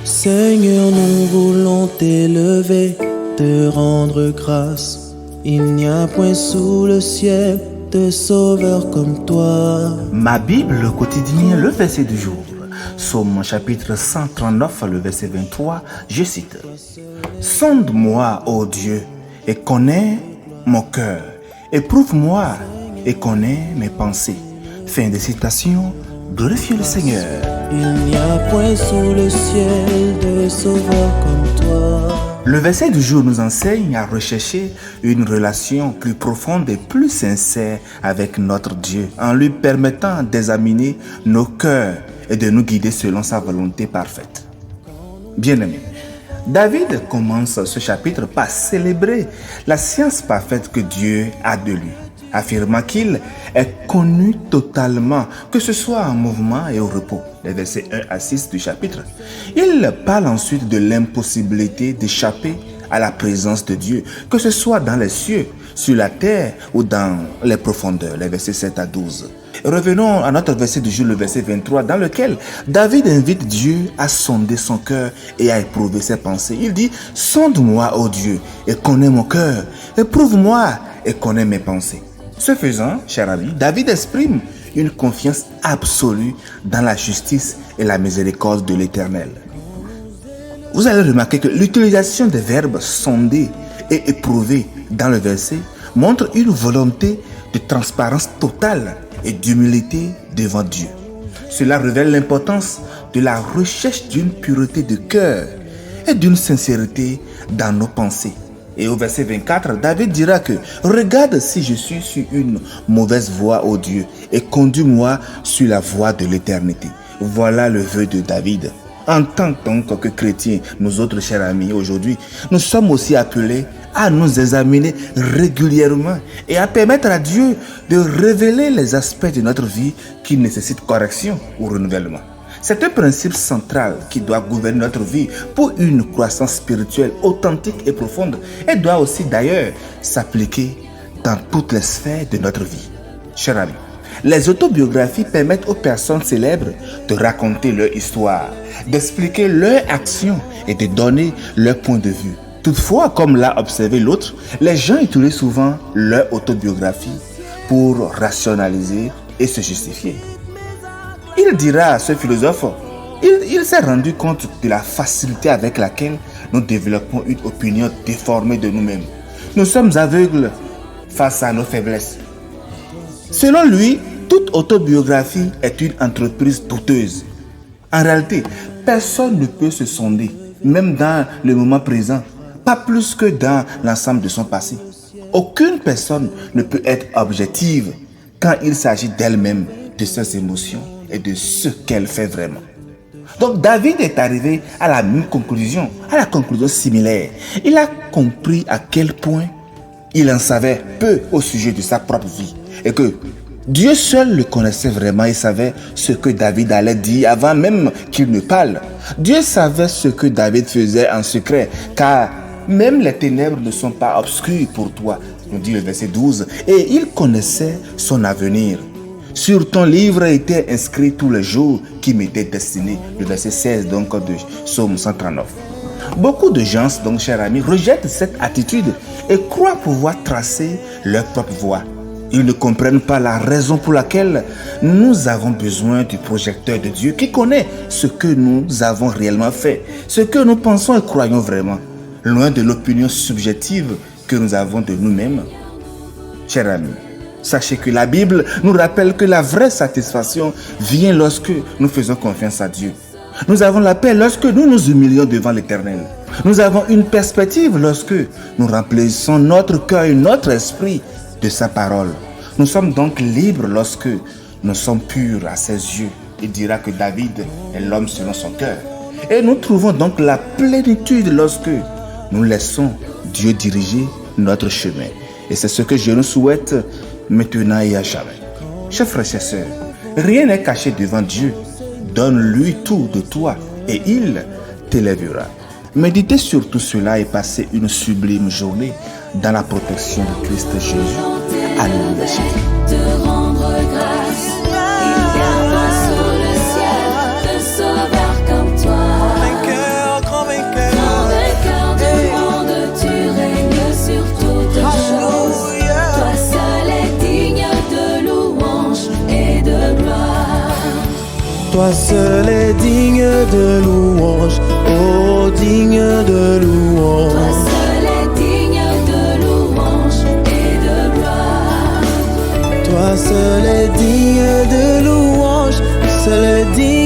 Seigneur, nous voulons t'élever, te rendre grâce. Il n'y a point sous le ciel de sauveur comme toi. Ma Bible quotidien, le verset du jour. Psaume chapitre 139, le verset 23, je cite. Sonde-moi, ô Dieu, et connais mon cœur. Éprouve-moi et connais mes pensées. Fin de citation. Glorifiez le Seigneur. Il n'y a point sous le ciel de sauveur comme toi. Le verset du jour nous enseigne à rechercher une relation plus profonde et plus sincère avec notre Dieu, en lui permettant d'examiner nos cœurs et de nous guider selon sa volonté parfaite. Bien-aimés, David commence ce chapitre par célébrer la science parfaite que Dieu a de lui, affirmant qu'il est connu totalement, que ce soit en mouvement et au repos. Les versets 1 à 6 du chapitre. Il parle ensuite de l'impossibilité d'échapper à la présence de Dieu, que ce soit dans les cieux, sur la terre ou dans les profondeurs. Les versets 7 à 12. Revenons à notre verset du jour, le verset 23, dans lequel David invite Dieu à sonder son cœur et à éprouver ses pensées. Il dit, « Sonde-moi, ô Dieu, et connais mon cœur. Éprouve-moi et connais mes pensées. » Ce faisant, cher ami, David exprime une confiance absolue dans la justice et la miséricorde de l'Éternel. Vous allez remarquer que l'utilisation des verbes sonder et éprouver dans le verset montre une volonté de transparence totale et d'humilité devant Dieu. Cela révèle l'importance de la recherche d'une pureté de cœur et d'une sincérité dans nos pensées. Et au verset 24, David dira que « Regarde si je suis sur une mauvaise voie, ô Dieu, et conduis-moi sur la voie de l'éternité. » Voilà le vœu de David. En tant que chrétiens, nous autres chers amis, aujourd'hui, nous sommes aussi appelés à nous examiner régulièrement et à permettre à Dieu de révéler les aspects de notre vie qui nécessitent correction ou renouvellement. C'est un principe central qui doit gouverner notre vie pour une croissance spirituelle authentique et profonde et doit aussi d'ailleurs s'appliquer dans toutes les sphères de notre vie. Chers amis, les autobiographies permettent aux personnes célèbres de raconter leur histoire, d'expliquer leurs actions et de donner leur point de vue. Toutefois, comme l'a observé l'autre, les gens utilisent souvent leur autobiographie pour rationaliser et se justifier. Il dira à ce philosophe, il s'est rendu compte de la facilité avec laquelle nous développons une opinion déformée de nous-mêmes. Nous sommes aveugles face à nos faiblesses. Selon lui, toute autobiographie est une entreprise douteuse. En réalité, personne ne peut se sonder, même dans le moment présent, pas plus que dans l'ensemble de son passé. Aucune personne ne peut être objective quand il s'agit d'elle-même, de ses émotions et de ce qu'elle fait vraiment. Donc David est arrivé à la même conclusion, à la conclusion similaire. Il a compris à quel point il en savait peu au sujet de sa propre vie et que Dieu seul le connaissait vraiment et savait ce que David allait dire avant même qu'il ne parle. Dieu savait ce que David faisait en secret, car même les ténèbres ne sont pas obscures pour toi, nous dit le verset 12, et il connaissait son avenir. Sur ton livre étaient inscrits tous les jours qui m'étaient destinés. Le verset 16 donc de Psaume 139. Beaucoup de gens, donc chers amis, rejettent cette attitude et croient pouvoir tracer leur propre voie. Ils ne comprennent pas la raison pour laquelle nous avons besoin du projecteur de Dieu qui connaît ce que nous avons réellement fait, ce que nous pensons et croyons vraiment, loin de l'opinion subjective que nous avons de nous-mêmes. Chers amis, sachez que la Bible nous rappelle que la vraie satisfaction vient lorsque nous faisons confiance à Dieu. Nous avons la paix lorsque nous nous humilions devant l'Éternel. Nous avons une perspective lorsque nous remplissons notre cœur et notre esprit de sa parole. Nous sommes donc libres lorsque nous sommes purs à ses yeux. Il dira que David est l'homme selon son cœur. Et nous trouvons donc la plénitude lorsque nous laissons Dieu diriger notre chemin. Et c'est ce que je nous souhaite maintenant et à jamais. Chers frères et sœurs, rien n'est caché devant Dieu. Donne-lui tout de toi et il t'élèvera. Méditez sur tout cela et passez une sublime journée dans la protection de Christ Jésus. Alléluia. Il y a pas sous le ciel de sauveur comme toi. Toi seul est digne de louange, oh digne de louange. Toi seul est digne de louange et de gloire. Toi seul est digne de louange, seul est digne